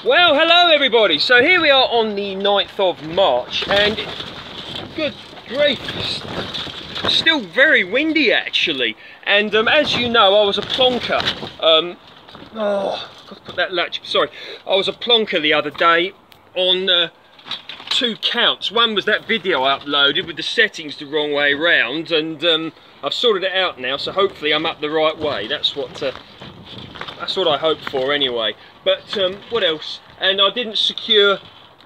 Well, hello everybody. So here we are on the 9th of March and good grief, it's still very windy actually. And as you know, I was a plonker. Oh, got to put that latch. Sorry, I was a plonker the other day on 2 counts. One was that video I uploaded with the settings the wrong way around, and I've sorted it out now. So hopefully I'm up the right way. That's what I hope for anyway. But what else? And I didn't secure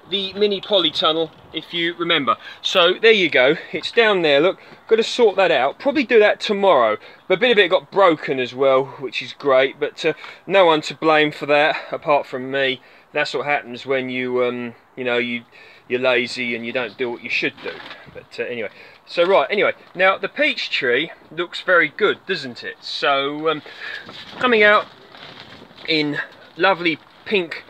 the mini polytunnel, if you remember. So there you go, it's down there, look. Got to sort that out, probably do that tomorrow. But a bit of it got broken as well, which is great, but no one to blame for that apart from me. That's what happens when you you're lazy and you don't do what you should do. But anyway, so right, anyway, now the peach tree looks very good, doesn't it? So coming out in lovely pink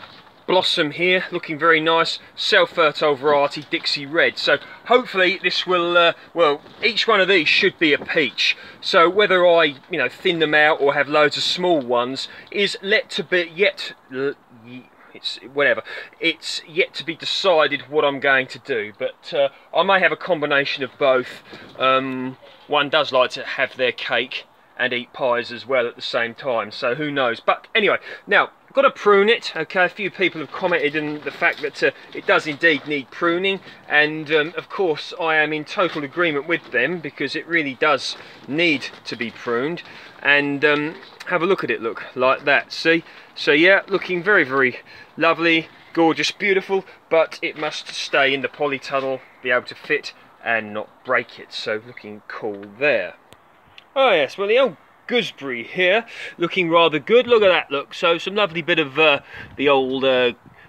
blossom here, looking very nice, self-fertile variety Dixie Red. So hopefully this will well, each one of these should be a peach. So whether I thin them out or have loads of small ones is yet to be it's yet to be decided what I'm going to do, but I may have a combination of both. One does like to have their cake and eat pies as well at the same time, so who knows. But anyway, now got to prune it. Okay, a few people have commented on the fact that it does indeed need pruning, and of course I am in total agreement with them, because it really does need to be pruned. And have a look at it, look like that, see? So yeah, looking very, very lovely, gorgeous, beautiful, but it must stay in the polytunnel, be able to fit and not break it. So looking cool there. Oh yes, well the old gooseberry here, looking rather good. Look at that, look. So some lovely bit of the old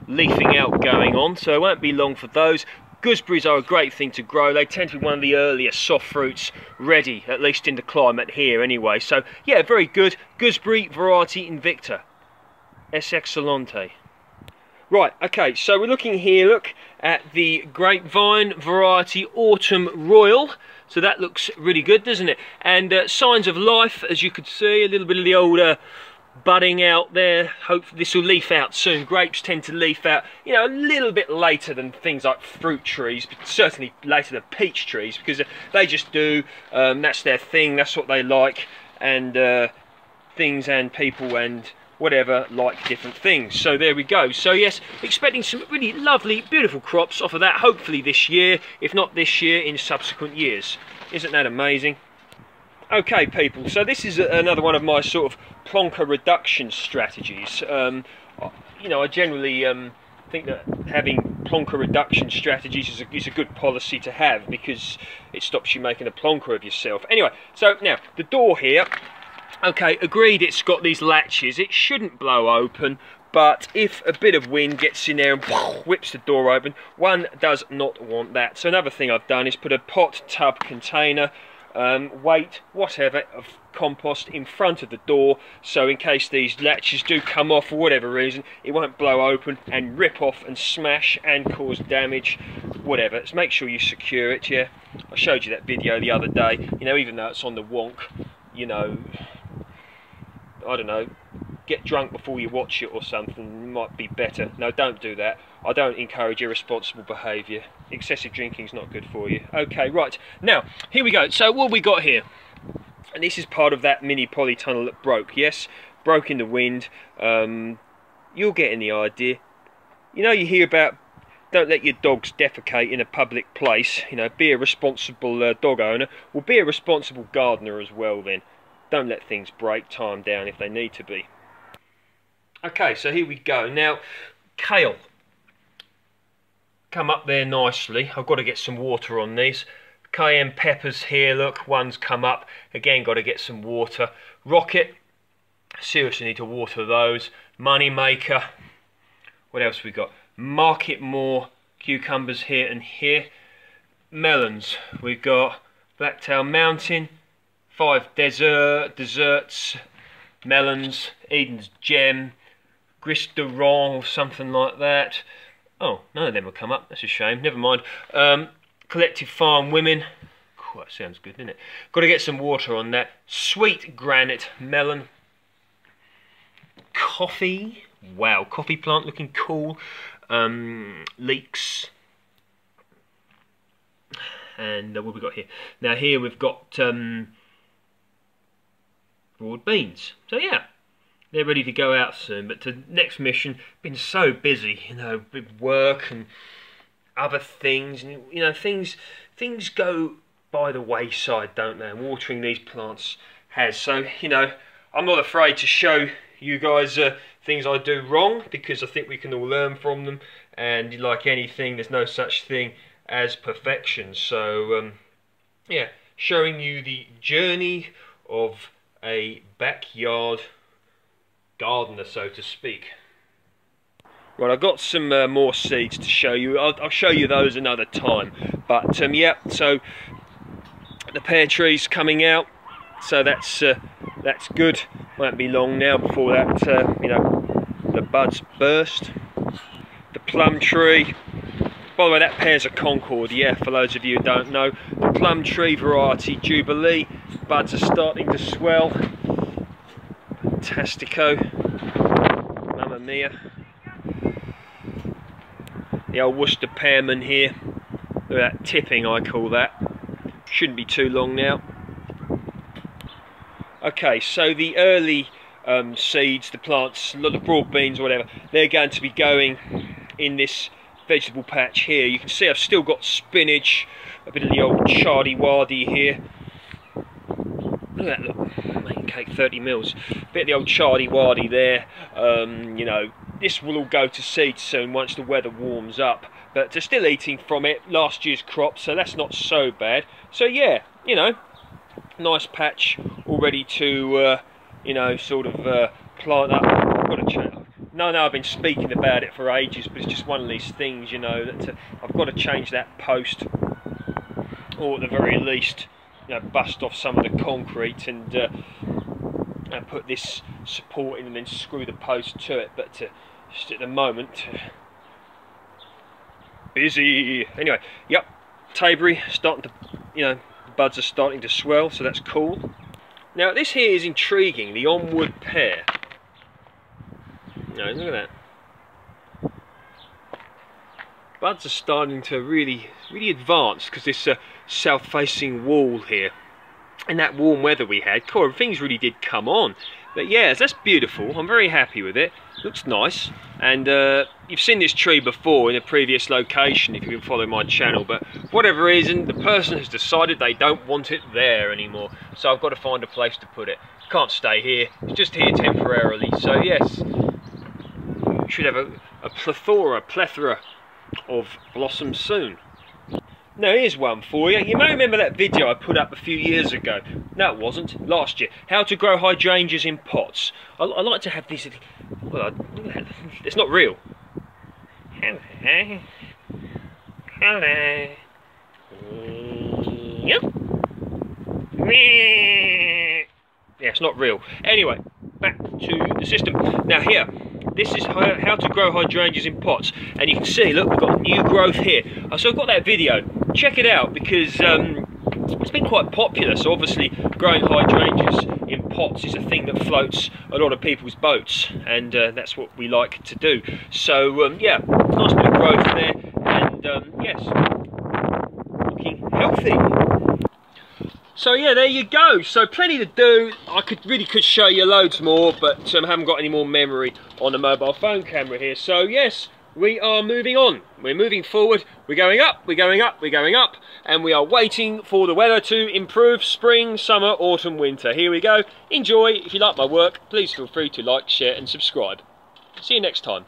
leafing out going on, so it won't be long for those. Gooseberries are a great thing to grow. They tend to be one of the earliest soft fruits ready, at least in the climate here anyway. So yeah, very good. Gooseberry variety Invicta. Es excellente. Right, okay, so we're looking here, look, at the grapevine variety Autumn Royal. So that looks really good, doesn't it? And signs of life, as you could see, a little bit of the old budding out there. Hopefully this will leaf out soon. Grapes tend to leaf out, a little bit later than things like fruit trees, but certainly later than peach trees, because they just do. That's their thing, that's what they like, and things and people and whatever like different things. So there we go. So yes, expecting some really lovely, beautiful crops off of that, hopefully this year, if not this year, in subsequent years. Isn't that amazing? Okay people, so this is another one of my sort of plonker reduction strategies. I generally think that having plonker reduction strategies is a good policy to have, because it stops you making a plonker of yourself. Anyway, so now the door here, okay, agreed, it's got these latches. It shouldn't blow open, but if a bit of wind gets in there and whips the door open, one does not want that. So another thing I've done is put a pot, tub, container, weight, whatever, of compost in front of the door, so in case these latches do come off for whatever reason, it won't blow open and rip off and smash and cause damage, whatever. So make sure you secure it, yeah. I showed you that video the other day, even though it's on the wonk, I don't know, get drunk before you watch it or something, might be better. No, don't do that. I don't encourage irresponsible behaviour. Excessive drinking's not good for you. Okay, right, now, here we go. So what have we got here? And this is part of that mini polytunnel that broke, yes? Broke in the wind. You're getting the idea. You hear about don't let your dogs defecate in a public place. Be a responsible dog owner. Well, be a responsible gardener as well then. Don't let things break, tie them down if they need to be. Okay, so here we go. Now, kale. Come up there nicely. I've got to get some water on these. Cayenne peppers here, look, one's come up. Again, got to get some water. Rocket, seriously need to water those. Moneymaker. What else we got? Market more cucumbers here and here. Melons. We've got Blacktail Mountain. 5 desserts, melons, Eden's Gem, Gris de Ron or something like that. Oh, none of them will come up, that's a shame, never mind. Collective Farm Women. Cool, that sounds good, doesn't it? Got to get some water on that. Sweet Granite Melon. Coffee, wow, coffee plant looking cool. Leeks. And what have we got here? Now here we've got broad beans. So yeah, they're ready to go out soon. But the next mission, been so busy, you know, with work and other things, and you know, things go by the wayside, don't they? And watering these plants has. So you know, I'm not afraid to show you guys things I do wrong, because I think we can all learn from them. And like anything, there's no such thing as perfection. So yeah, showing you the journey of a backyard gardener, so to speak. Right, I've got some more seeds to show you. I'll show you those another time. But yeah, so the pear tree's coming out, so that's good. Won't be long now before that you know, the buds burst. The plum tree. By the way, that pear's a Concord, yeah, for those of you who don't know. The plum tree variety Jubilee. Buds are starting to swell. Fantastico. Mamma mia. The old Worcester pearman here. Look at that tipping, I call that. Shouldn't be too long now. Okay, so the early seeds, the plants, the broad beans or whatever, they're going to be going in this vegetable patch here. You can see I've still got spinach, a bit of the old chardy-wardy here. Look at that, look, making cake 30 mils. Bit of the old chardy-wardy there. You know, this will all go to seed soon once the weather warms up. But they're still eating from it, last year's crop, so that's not so bad. So yeah, you know, nice patch all ready to, you know, sort of plant up. I've got to change. No, I've been speaking about it for ages, but it's just one of these things, you know, that I've got to change that post, or at the very least, you know, bust off some of the concrete and put this support in and then screw the post to it. But just at the moment, busy. Anyway, yep, Tayberry starting to, you know, the buds are starting to swell, so that's cool. Now this here is intriguing, the onward pear. No, look at that. Buds are starting to really advance, because this south-facing wall here, and that warm weather we had, things really did come on. But yeah, that's beautiful. I'm very happy with it. Looks nice. And you've seen this tree before in a previous location if you've been following my channel, but for whatever reason, the person has decided they don't want it there anymore. So I've got to find a place to put it. Can't stay here. It's just here temporarily. So yes, we should have a plethora of blossoms soon. Now here's one for you. You may remember that video I put up a few years ago. No, it wasn't. Last year. How to grow hydrangeas in pots. I like to have these. Well, it's not real. Hello. Hello. Yep. Yeah, it's not real. Anyway, back to the system. Now here. This is how to grow hydrangeas in pots, and you can see, look, we've got new growth here. So I've got that video. Check it out, because it's been quite popular. So obviously growing hydrangeas in pots is a thing that floats a lot of people's boats, and that's what we like to do. So yeah, nice bit of growth there, and yes, looking healthy. So yeah, there you go. So plenty to do. I really could show you loads more, but I haven't got any more memory on the mobile phone camera here. So yes, we are moving on. We're moving forward. We're going up, we're going up, we're going up, and we are waiting for the weather to improve. Spring, summer, autumn, winter. Here we go. Enjoy. If you like my work, please feel free to like, share and subscribe. See you next time.